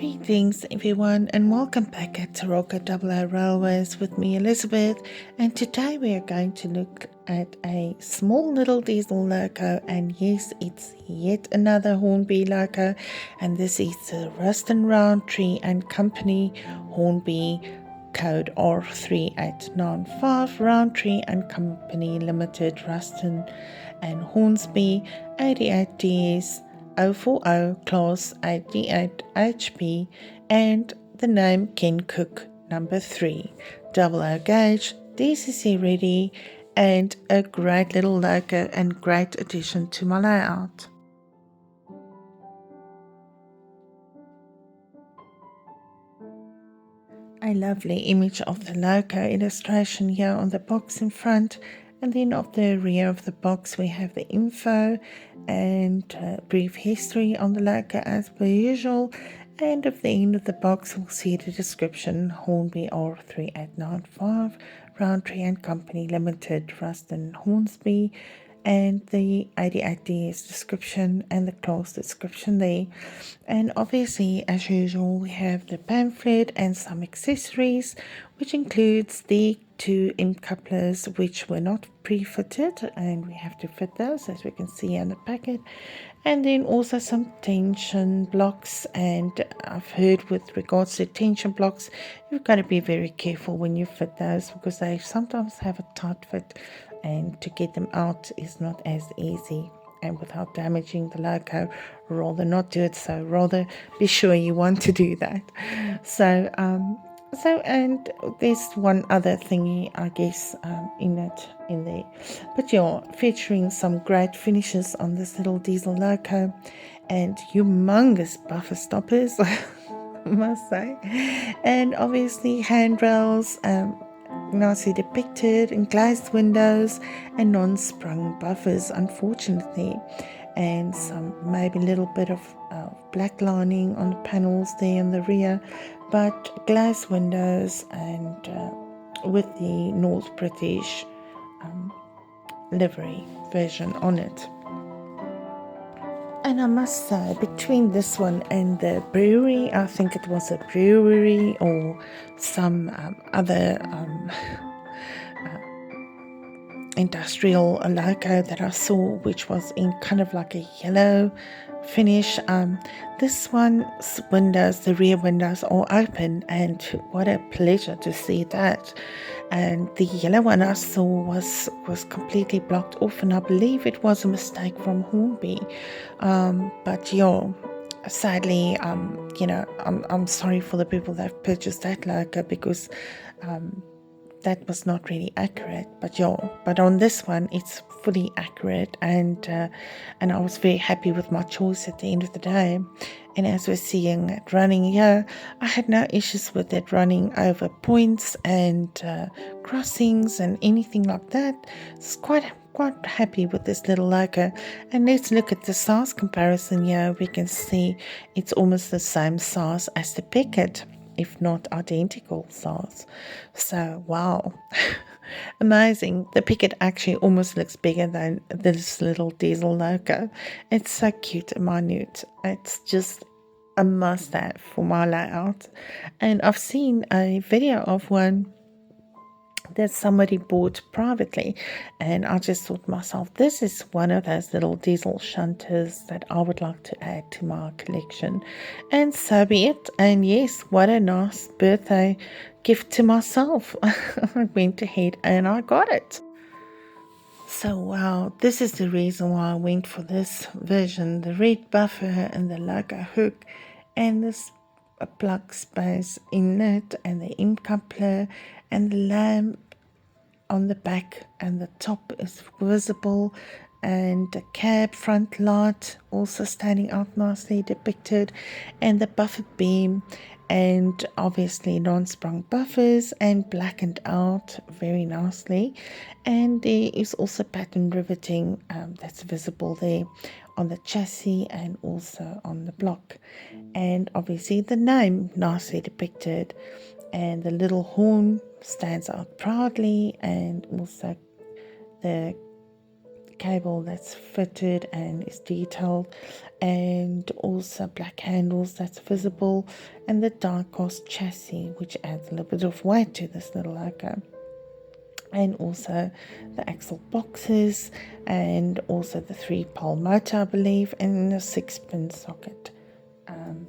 Greetings everyone and welcome back at Taroko Double Railways with me Elizabeth, and today we are going to look at a small little diesel loco, and yes, it's yet another Hornby loco, and this is the Ruston Rowntree and Company Hornby code R3895 Rowntree and Company Limited, Ruston and Hornsby, 88DS 040 class 88 HP, and the name Ken Cooke No.3, double O gauge, DCC ready, and a great little loco and great addition to my layout. A lovely image of the loco illustration here on the box in front, and then of the rear of the box we have the info and brief history on the loco as per usual, and at the end of the box we'll see the description: Hornby R3895 Rowntree and Company Limited, Ruston Hornsby, and the 88DS description and the class description there. And obviously, as usual, we have the pamphlet and some accessories, which includes the two end couplers which were not pre-fitted, and we have to fit those as we can see in the packet, and then also some tension blocks. And I've heard with regards to tension blocks, you've got to be very careful when you fit those because they sometimes have a tight fit, and to get them out is not as easy, and without damaging the loco, rather not do it. So rather be sure you want to do that. So and there's one other thingy, I guess, in there, but yeah, featuring some great finishes on this little diesel loco and humongous buffer stoppers, I must say, and obviously handrails, nicely depicted, and glazed windows and non-sprung buffers, unfortunately, and some maybe a little bit of black lining on the panels there in the rear, but glass windows and with the North British livery version on it. And I must say, between this one and the brewery, I think it was a brewery or some other industrial loco that I saw, which was in kind of like a yellow finish. This one's windows, the rear windows, are open, and what a pleasure to see that. And the yellow one I saw was completely blocked off, and I believe it was a mistake from Hornby. But yeah, sadly, I'm sorry for the people that purchased that loco, because that was not really accurate. But on this one it's fully accurate, and I was very happy with my choice at the end of the day. And as we're seeing it running here, I had no issues with it running over points and crossings and anything like that. It's quite happy with this little loco. And let's look at the size comparison here. We can see it's almost the same size as the Picket, if not identical size. So wow, amazing. The Picket actually almost looks bigger than this little diesel loco. It's so cute and minute. It's just a must-have for my layout. And I've seen a video of one that somebody bought privately, and I just thought to myself, this is one of those little diesel shunters that I would like to add to my collection. And so be it. And yes, what a nice birthday gift to myself. I went ahead and I got it. So wow, this is the reason why I went for this version: the red buffer and the loco hook and this plug space in it, and the end coupler and the lamp on the back and the top is visible, and the cab front light also standing out nicely depicted, and the buffer beam, and obviously non-sprung buffers and blackened out very nicely. And there is also pattern riveting that's visible there on the chassis and also on the block, and obviously the name nicely depicted, and the little horn stands out proudly, and also the cable that's fitted and is detailed, and also black handles that's visible, and the die-cast chassis, which adds a little bit of weight to this little loco, and also the axle boxes, and also the 3-pole motor, I believe, and a 6-pin socket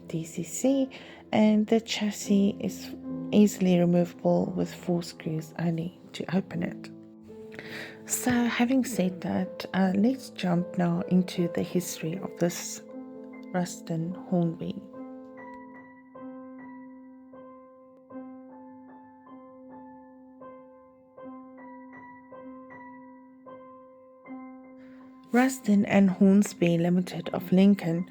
DCC, and the chassis is easily removable with 4 screws only to open it. So having said that, let's jump now into the history of this Ruston Hornby. Ruston and Hornsby Limited of Lincoln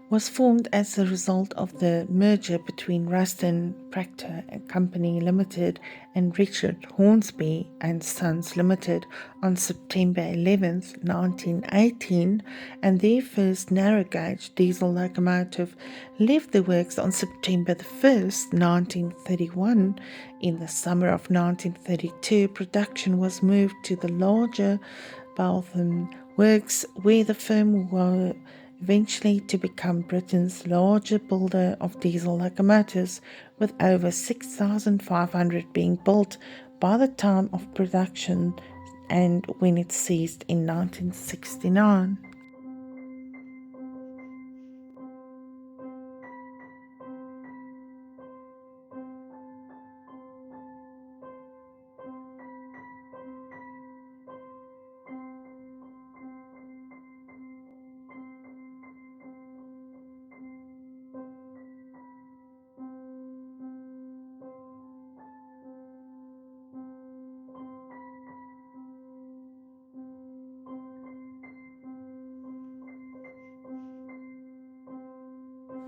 was formed as a result of the merger between Ruston Proctor and Company Limited and Richard Hornsby and Sons Limited on September 11th, 1918, and their first narrow gauge diesel locomotive left the works on September 1st, 1931. In the summer of 1932, production was moved to the larger Baltham Works, where the firm were eventually to become Britain's larger builder of diesel locomotives, with over 6,500 being built by the time of production and when it ceased in 1969.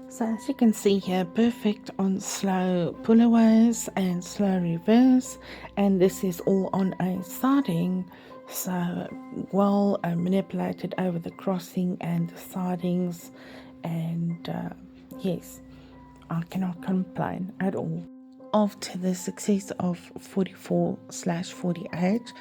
So as you can see here, perfect on slow pullaways and slow reverse, and this is all on a siding, so well manipulated over the crossing and the sidings, and yes, I cannot complain at all. After the success of 44/48,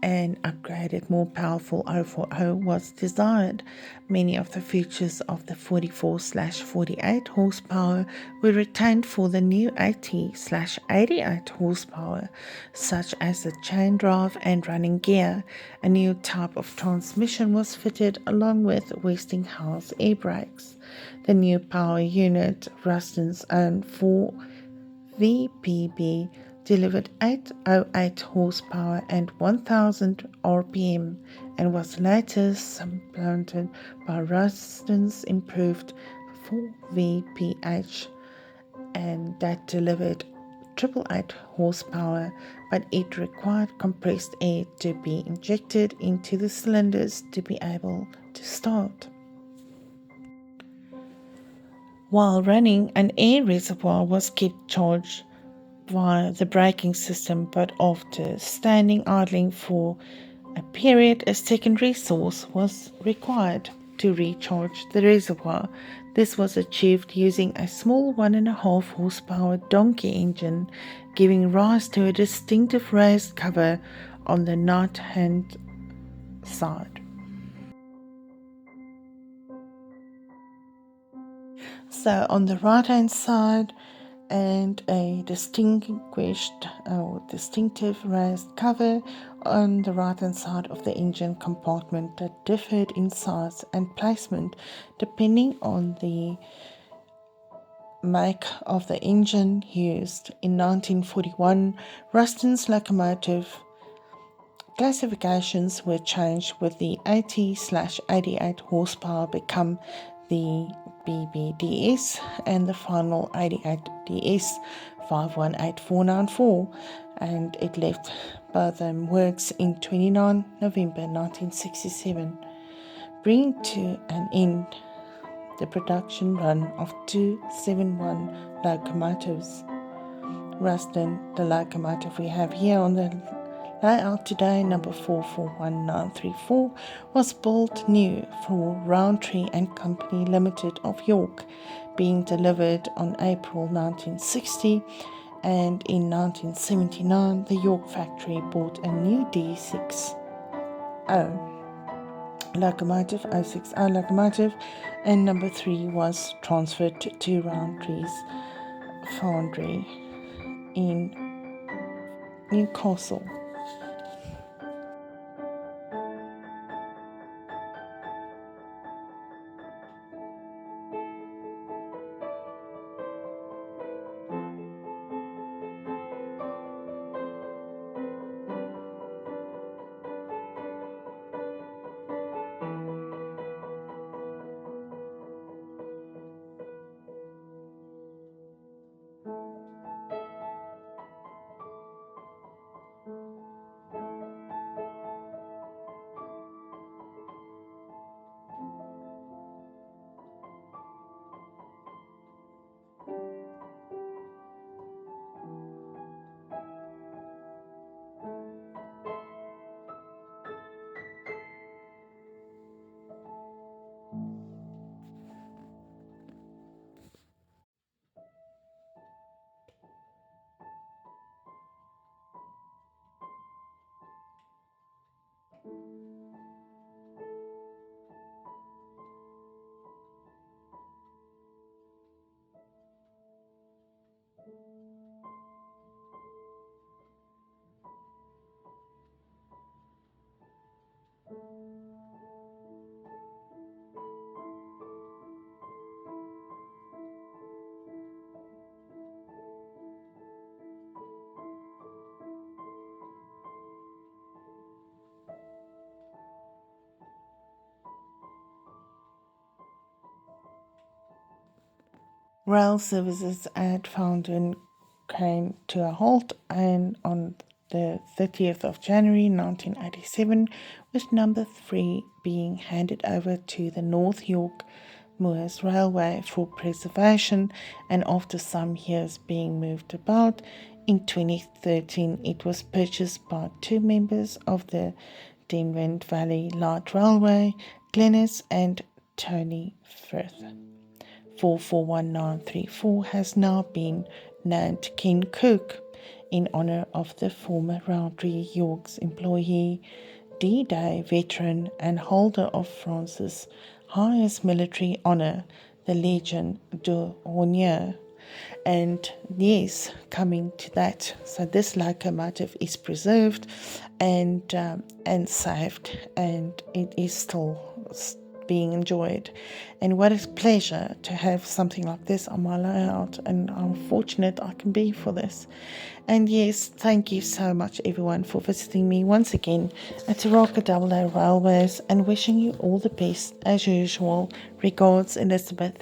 an upgraded, more powerful 040 was desired. Many of the features of the 44/48 horsepower were retained for the new 80/88 horsepower, such as the chain drive and running gear. A new type of transmission was fitted along with Westinghouse air brakes. The new power unit, Ruston's own 4 VPB, delivered 808 horsepower and 1000 RPM, and was later supplanted by Ruston's improved 4VPH, and that delivered 888 horsepower, but it required compressed air to be injected into the cylinders to be able to start. While running, an air reservoir was kept charged via the braking system, but after standing idling for a period, a secondary source was required to recharge the reservoir. This was achieved using a small 1.5 horsepower donkey engine, giving rise to a distinctive raised cover on the right-hand side. So on the right-hand side, and a distinctive raised cover on the right-hand side of the engine compartment that differed in size and placement depending on the make of the engine used. In 1941, Ruston's locomotive classifications were changed, with the 80/88 horsepower become the BBDS and the final 88DS 518494, and it left Baltham Works in 29 November 1967, bringing to an end the production run of 271 locomotives. Ruston, the locomotive we have here on the layout today, number 441934, was built new for Rowntree and Company Limited of York, being delivered on April 1960, and in 1979 the York factory bought a new D60 locomotive, 060 locomotive, and number 3 was transferred to Rowntree's foundry in Newcastle. Rail services at Fountain came to a halt, and on the 30th of January 1987, with number 3 being handed over to the North York Moors Railway for preservation, and after some years being moved about, in 2013 it was purchased by 2 members of the Derwent Valley Light Railway, Glennis and Tony Firth. 441934 has now been named King Cooke in honour of the former Rowntree York's employee, D-Day veteran and holder of France's highest military honour, the Legion d'Honneur. And yes, coming to that, so this locomotive is preserved and saved, and it is still being enjoyed. And what a pleasure to have something like this on my layout, and I'm fortunate I can be for this. And yes, thank you so much everyone for visiting me once again at Taraka AA Railways, and wishing you all the best as usual. Regards, Elizabeth.